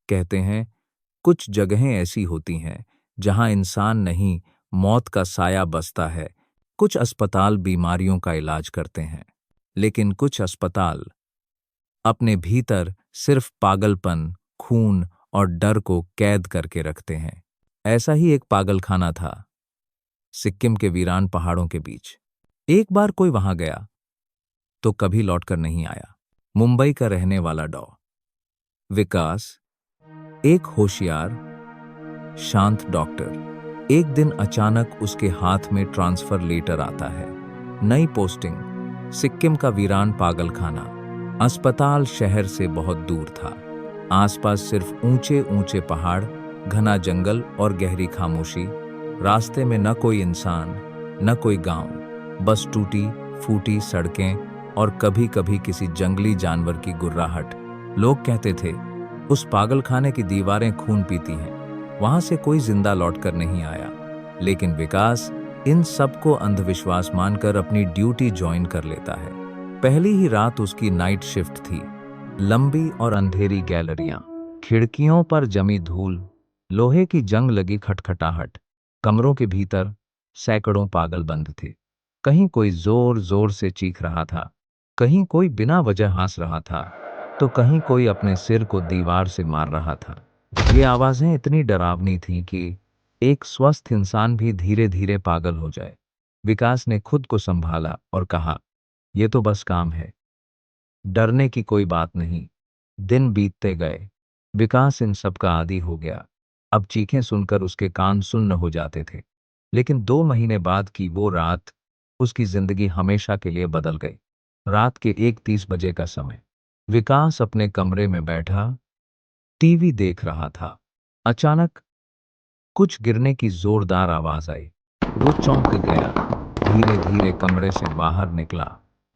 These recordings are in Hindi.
कहते हैं, कुछ जगहें ऐसी होती हैं जहां इंसान नहीं, मौत का साया बसता है। कुछ अस्पताल बीमारियों का इलाज करते हैं, लेकिन कुछ अस्पताल अपने भीतर सिर्फ पागलपन, खून और डर को कैद करके रखते हैं। ऐसा ही एक पागलखाना था, सिक्किम के वीरान पहाड़ों के बीच। एक बार कोई वहां गया तो कभी लौटकर नहीं आया। मुंबई का रहने वाला डॉ विकास, एक होशियार, शांत डॉक्टर। एक दिन अचानक उसके हाथ में ट्रांसफर लेटर आता है। नई पोस्टिंग, सिक्किम का वीरान पागलखाना। अस्पताल शहर से बहुत दूर था। आसपास सिर्फ ऊंचे ऊंचे पहाड़, घना जंगल और गहरी खामोशी। रास्ते में न कोई इंसान, न कोई गांव, बस टूटी फूटी सड़कें और कभी कभी किसी जंगली जानवर की गुर्राहट। लोग कहते थे, उस पागलखाने की दीवारें खून पीती हैं, वहां से कोई जिंदा लौटकर नहीं आया। लेकिन विकास इन सबको अंधविश्वास मानकर अपनी ड्यूटी ज्वाइन कर लेता है। पहली ही रात उसकी नाइट शिफ्ट थी। लंबी और अंधेरी गैलरियां, खिड़कियों पर जमी धूल, लोहे की जंग लगी खटखटाहट। कमरों के भीतर सैकड़ों पागल बंद थे। कहीं कोई जोर जोर से चीख रहा था, कहीं कोई बिना वजह हंस रहा था, तो कहीं कोई अपने सिर को दीवार से मार रहा था। ये आवाजें इतनी डरावनी थीं कि एक स्वस्थ इंसान भी धीरे धीरे पागल हो जाए। विकास ने खुद को संभाला और कहा, यह तो बस काम है, डरने की कोई बात नहीं। दिन बीतते गए। विकास इन सब का आदी हो गया। अब चीखें सुनकर उसके कान सुन्न हो जाते थे। लेकिन 2 महीने बाद की वो रात उसकी जिंदगी हमेशा के लिए बदल गई। रात के 1:30 बजे का समय। विकास अपने कमरे में बैठा टीवी देख रहा था। अचानक कुछ गिरने की जोरदार आवाज आई। वो चौंक गया, धीरे धीरे कमरे से बाहर निकला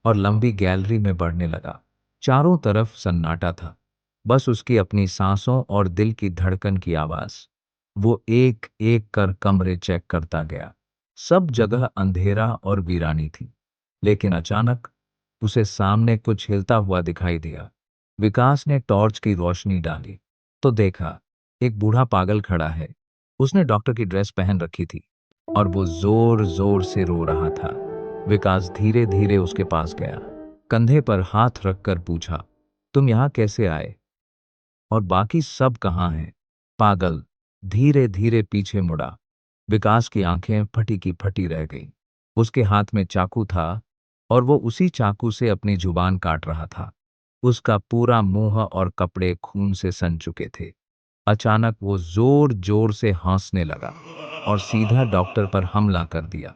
और लंबी गैलरी में बढ़ने लगा। चारों तरफ सन्नाटा था, बस उसकी अपनी सांसों और दिल की धड़कन की आवाज। वो एक एक कर कमरे चेक करता गया। सब जगह अंधेरा और वीरानी थी। लेकिन अचानक उसे सामने कुछ हिलता हुआ दिखाई दिया। विकास ने टॉर्च की रोशनी डाली तो देखा, एक बूढ़ा पागल खड़ा है। उसने डॉक्टर की ड्रेस पहन रखी थी और वो जोर जोर से रो रहा था। विकास धीरे धीरे उसके पास गया, कंधे पर हाथ रखकर पूछा, तुम यहां कैसे आए और बाकी सब कहाँ हैं? पागल धीरे धीरे पीछे मुड़ा। विकास की आंखें फटी की फटी रह गईं। उसके हाथ में चाकू था और वो उसी चाकू से अपनी जुबान काट रहा था। उसका पूरा मुंह और कपड़े खून से सन चुके थे। अचानक वो जोर जोर से हंसने लगा और सीधा डॉक्टर पर हमला कर दिया।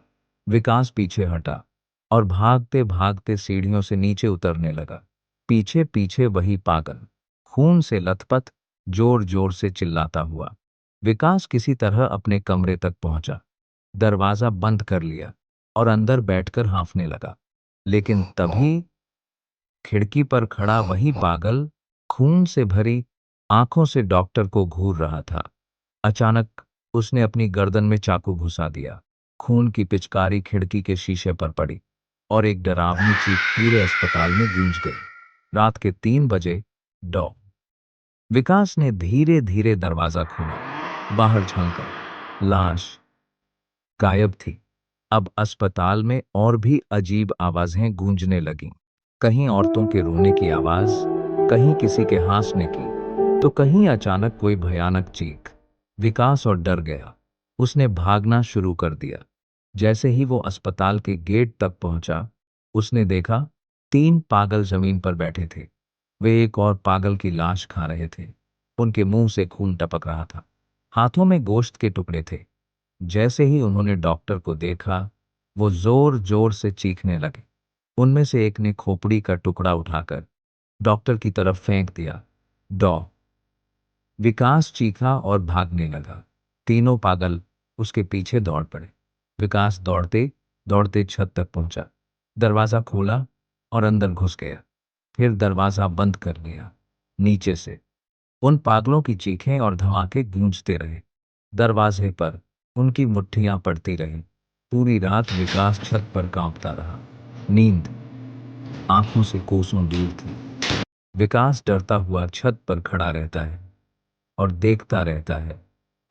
विकास पीछे हटा और भागते भागते सीढ़ियों से नीचे उतरने लगा। पीछे पीछे वही पागल, खून से लथपथ, जोर जोर से चिल्लाता हुआ। विकास किसी तरह अपने कमरे तक पहुंचा, दरवाजा बंद कर लिया और अंदर बैठकर हांफने लगा। लेकिन तभी खिड़की पर खड़ा वही पागल, खून से भरी आंखों से डॉक्टर को घूर रहा था। अचानक उसने अपनी गर्दन में चाकू घुसा दिया। खून की पिचकारी खिड़की के शीशे पर पड़ी और एक डरावनी चीख पूरे अस्पताल में गूंज गई। रात के 3 बजे डॉ विकास ने धीरे धीरे दरवाजा खोला। बाहर झांका, लाश गायब थी। अब अस्पताल में और भी अजीब आवाजें गूंजने लगीं। कहीं औरतों के रोने की आवाज, कहीं किसी के हंसने की, तो कहीं अचानक कोई भयानक चीख। विकास और डर गया। उसने भागना शुरू कर दिया। जैसे ही वो अस्पताल के गेट तक पहुंचा, उसने देखा 3 पागल जमीन पर बैठे थे। वे एक और पागल की लाश खा रहे थे। उनके मुंह से खून टपक रहा था, हाथों में गोश्त के टुकड़े थे। जैसे ही उन्होंने डॉक्टर को देखा, वो जोर जोर से चीखने लगे। उनमें से एक ने खोपड़ी का टुकड़ा उठाकर डॉक्टर की तरफ फेंक दिया। डॉ विकास चीखा और भागने लगा। तीनों पागल उसके पीछे दौड़ पड़े। विकास दौड़ते दौड़ते छत तक पहुंचा, दरवाजा खोला और अंदर घुस गया। फिर दरवाजा बंद कर लिया। नीचे से उन पागलों की चीखें और धमाके गूंजते रहे। दरवाजे पर उनकी मुट्ठियां पड़ती रहीं। पूरी रात विकास छत पर कांपता रहा। नींद आंखों से कोसों दूर थी। विकास डरता हुआ छत पर खड़ा रहता है, और देखता रहता है।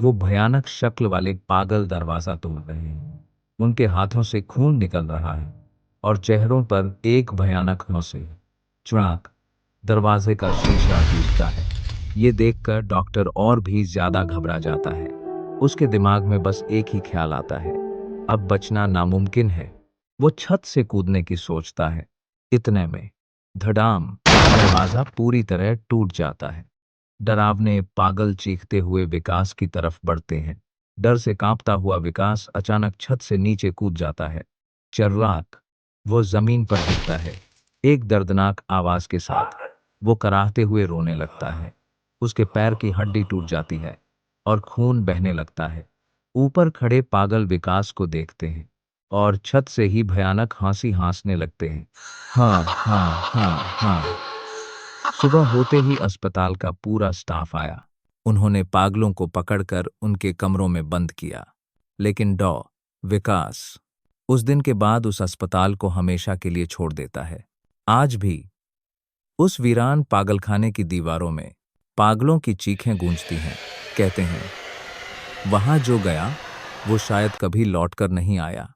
वो भयानक शक्ल वाले पागल दरवाजा तोड़ रहे हैं। उनके हाथों से खून निकल रहा है और चेहरों पर एक भयानक हंसी। चुड़ाक, दरवाजे का शीशा टूटता है। ये देखकर डॉक्टर और भी ज्यादा घबरा जाता है। उसके दिमाग में बस एक ही ख्याल आता है, अब बचना नामुमकिन है। वो छत से कूदने की सोचता है। इतने में धड़ाम, दरवाजा पूरी तरह टूट जाता है। डरावने पागल चीखते हुए विकास की तरफ बढ़ते हैं। डर से कांपता हुआ विकास अचानक छत से नीचे कूद जाता है। चर्राक, वो जमीन पर गिरता है। एक दर्दनाक आवाज के साथ वो कराहते हुए रोने लगता है। उसके पैर की हड्डी टूट जाती है और खून बहने लगता है। ऊपर खड़े पागल विकास को देखते हैं और छत से ही भयानक हंसी हंसने लगते हैं। हाँ हाँ हाँ हाँ। सुबह होते ही अस्पताल का पूरा स्टाफ आया। उन्होंने पागलों को पकड़कर उनके कमरों में बंद किया। लेकिन विकास उस दिन के बाद उस अस्पताल को हमेशा के लिए छोड़ देता है। आज भी उस वीरान पागलखाने की दीवारों में पागलों की चीखें गूंजती हैं। कहते हैं, वहां जो गया वो शायद कभी लौटकर नहीं आया।